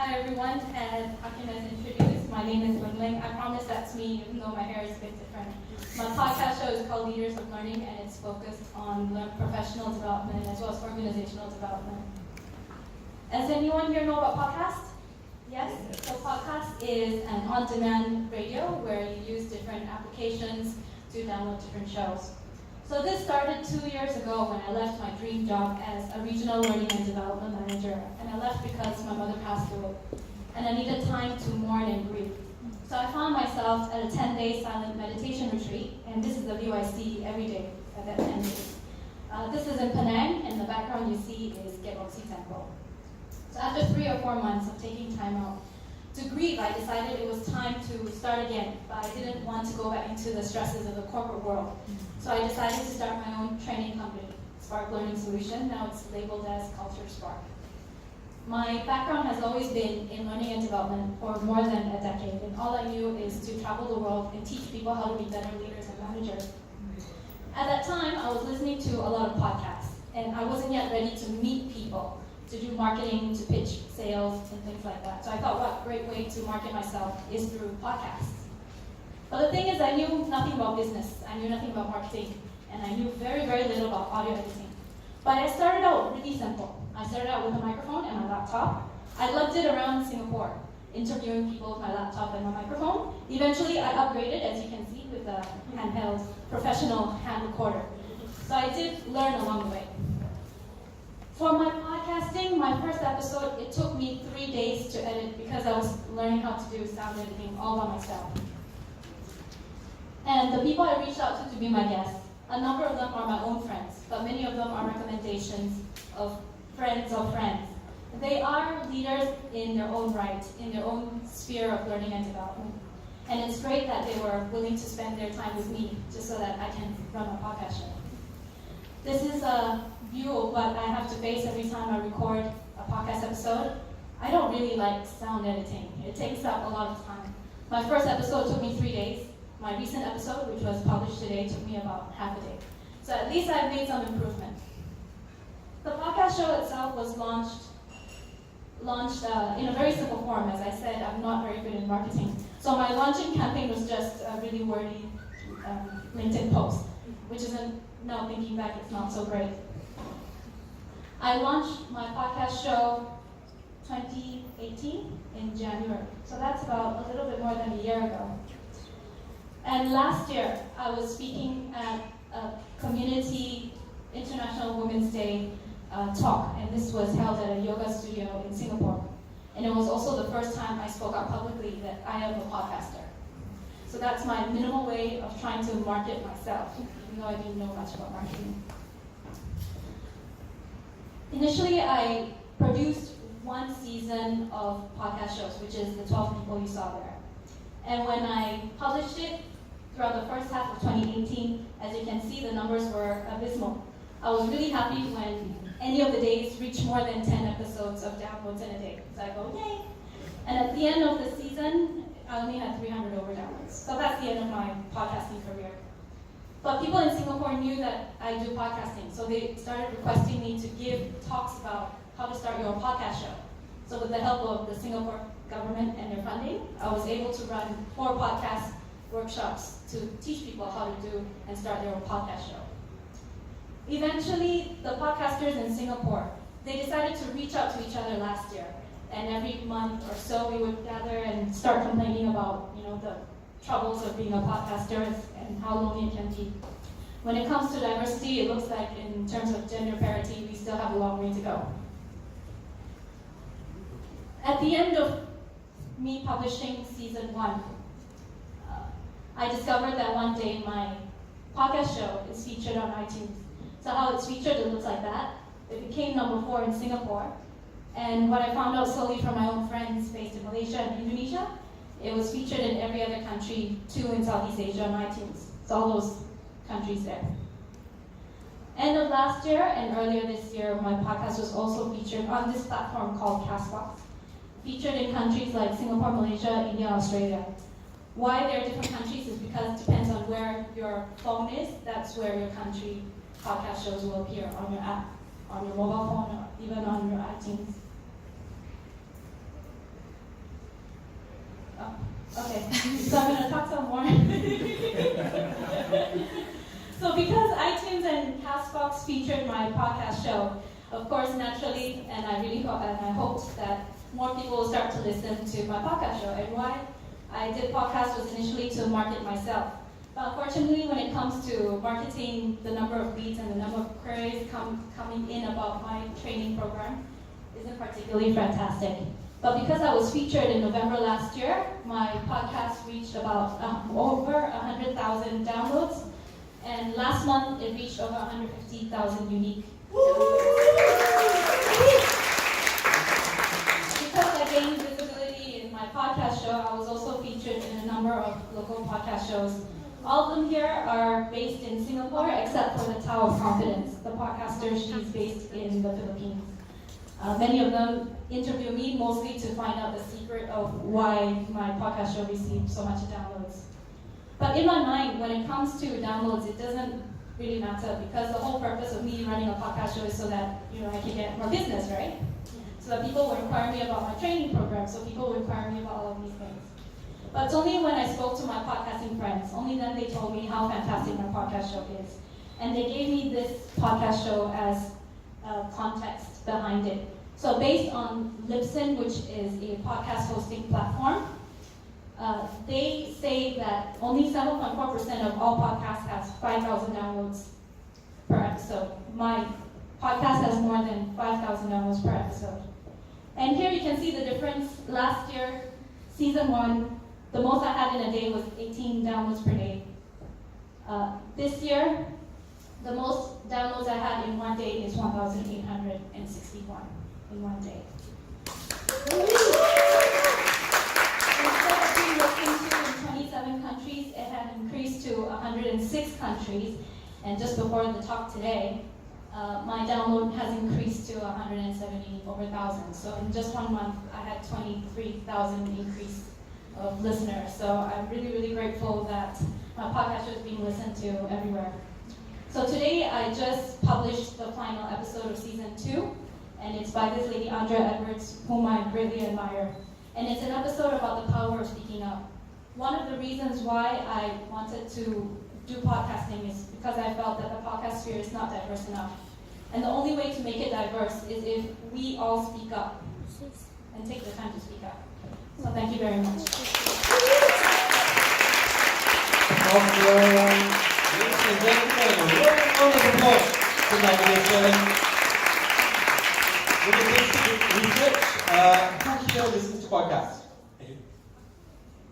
Hi everyone, and Hakim has introduced. My name is Ling Ling. I promise that's me, even though my hair is a bit different. My podcast show is called Leaders of Learning, and it's focused on professional development as well as organizational development. Does anyone here know about podcasts? Yes? So podcast is an on-demand radio where you use different applications to download different shows. So this started 2 years ago when I left my dream job as a regional learning and development manager. And I left because my mother passed away. And I needed time to mourn and grieve. So I found myself at a 10-day silent meditation retreat. And this is the view I see every day at that 10 days. This is in Penang, and the background you see is Gyeongsi Temple. So after 3 or 4 months of taking time out to grieve, I decided it was time to start again, but I didn't want to go back into the stresses of the corporate world. So I decided to start my own training company, Spark Learning Solution. Now it's labeled as Culture Spark. My background has always been in learning and development for more than a decade, and all I knew is to travel the world and teach people how to be better leaders and managers. At that time, I was listening to a lot of podcasts, and I wasn't yet ready to meet people, to do marketing, to pitch sales, and things like that. So I thought, what great way to market myself is through podcasts. But the thing is, I knew nothing about business, I knew nothing about marketing, and I knew very, very little about audio editing. But I started out really simple. I started out with a microphone and my laptop. I lugged it around Singapore, interviewing people with my laptop and my microphone. Eventually, I upgraded, as you can see, with a handheld professional hand recorder. So I did learn along the way. For my podcasting, my first episode, it took me 3 days to edit because I was learning how to do sound editing all by myself. And the people I reached out to be my guests, a number of them are my own friends, but many of them are recommendations of friends of friends. They are leaders in their own right, in their own sphere of learning and development. And it's great that they were willing to spend their time with me just so that I can run a podcast show. This is a view of what I have to face every time I record a podcast episode. I don't really like sound editing. It takes up a lot of time. My first episode took me 3 days. My recent episode, which was published today, took me about half a day. So at least I've made some improvement. The podcast show itself was launched in a very simple form. As I said, I'm not very good in marketing. So my launching campaign was just a really wordy LinkedIn post, which isn't, now thinking back, it's not so great. I launched my podcast show 2018 in January. So that's about a little bit more than a year ago. And last year, I was speaking at a community International Women's Day talk, and this was held at a yoga studio in Singapore. And it was also the first time I spoke out publicly that I am a podcaster. So that's my minimal way of trying to market myself, even though I didn't know much about marketing. Initially, I produced 1 season of podcast shows, which is the 12 people you saw there. And when I published it throughout the first half of 2018, as you can see, the numbers were abysmal. I was really happy when any of the days reached more than 10 episodes of downloads in a day. So I go, yay! And at the end of the season, I only had 300 over downloads. So that's the end of my podcasting career. But people in Singapore knew that I do podcasting, so they started requesting me to give talks about how to start your own podcast show. So with the help of the Singapore government and their funding, I was able to run 4 podcast workshops to teach people how to do and start their own podcast show. Eventually, the podcasters in Singapore, they decided to reach out to each other last year. And every month or so, we would gather and start complaining about, the troubles of being a podcaster and how lonely it can be. When it comes to diversity, it looks like in terms of gender parity, we still have a long way to go. At the end of me publishing season 1, I discovered that one day my podcast show is featured on iTunes. So how it's featured, it looks like that. It became number 4 in Singapore. And what I found out slowly from my own friends based in Malaysia and Indonesia, it was featured in every other country, too, in Southeast Asia on iTunes. So all those countries there. End of last year and earlier this year, my podcast was also featured on this platform called Castbox. Featured in countries like Singapore, Malaysia, India, Australia. Why there are different countries is because it depends on where your phone is. That's where your country podcast shows will appear on your app, on your mobile phone, or even on your iTunes. So I'm going to talk some more. So because iTunes and Castbox featured my podcast show, of course, naturally, and I really hope, and I hoped that more people will start to listen to my podcast show. And why I did podcast was initially to market myself. But unfortunately, when it comes to marketing, the number of leads and the number of queries coming in about my training program isn't particularly fantastic. But because I was featured in November last year, my podcast reached about over 100,000 downloads. And last month, it reached over 150,000 unique because I gained visibility in my podcast show, I was also featured in a number of local podcast shows. All of them here are based in Singapore, except for the Tower of Confidence. The podcaster, she's based in the Philippines. Many of them interview me mostly to find out the secret of why my podcast show received so much downloads. But in my mind, when it comes to downloads, it doesn't really matter because the whole purpose of me running a podcast show is so that I can get more business, right? So that people will inquire me about my training program, so people will inquire me about all of these things. But it's only when I spoke to my podcasting friends, only then they told me how fantastic my podcast show is. And they gave me this podcast show as context behind it. So based on Libsyn, which is a podcast hosting platform, they say that only 7.4% of all podcasts has 5,000 downloads per episode. My podcast has more than 5,000 downloads per episode. And here you can see the difference. Last year, season 1, the most I had in a day was 18 downloads per day. This year, the most downloads I had in one day is 1,861 in one day. Instead of being listened to in 27 countries, it had increased to 106 countries. And just before the talk today, my download has increased to 170 over 1,000. So in just 1 month, I had 23,000 increase of listeners. So I'm really, really grateful that my podcast is being listened to everywhere. So today I just published the final episode of season 2, and it's by this lady, Andrea Edwards, whom I greatly admire. And it's an episode about the power of speaking up. One of the reasons why I wanted to do podcasting is because I felt that the podcast sphere is not diverse enough. And the only way to make it diverse is if we all speak up and take the time to speak up. So thank you very much. Ladies and gentlemen, a round of applause to Magdalene. With the basic research, who here listens to podcasts?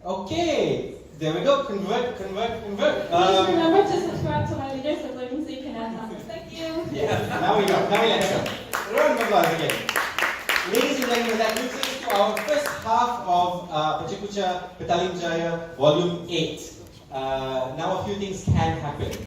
Okay, there we go. Convert. Please remember to subscribe to my Leaders of Learning so you can add numbers. Thank you. Yeah, now we let go. Round of applause again. Ladies and gentlemen, that brings us to our first half of PechaKucha Petaling Jaya Volume 8. Now a few things can happen.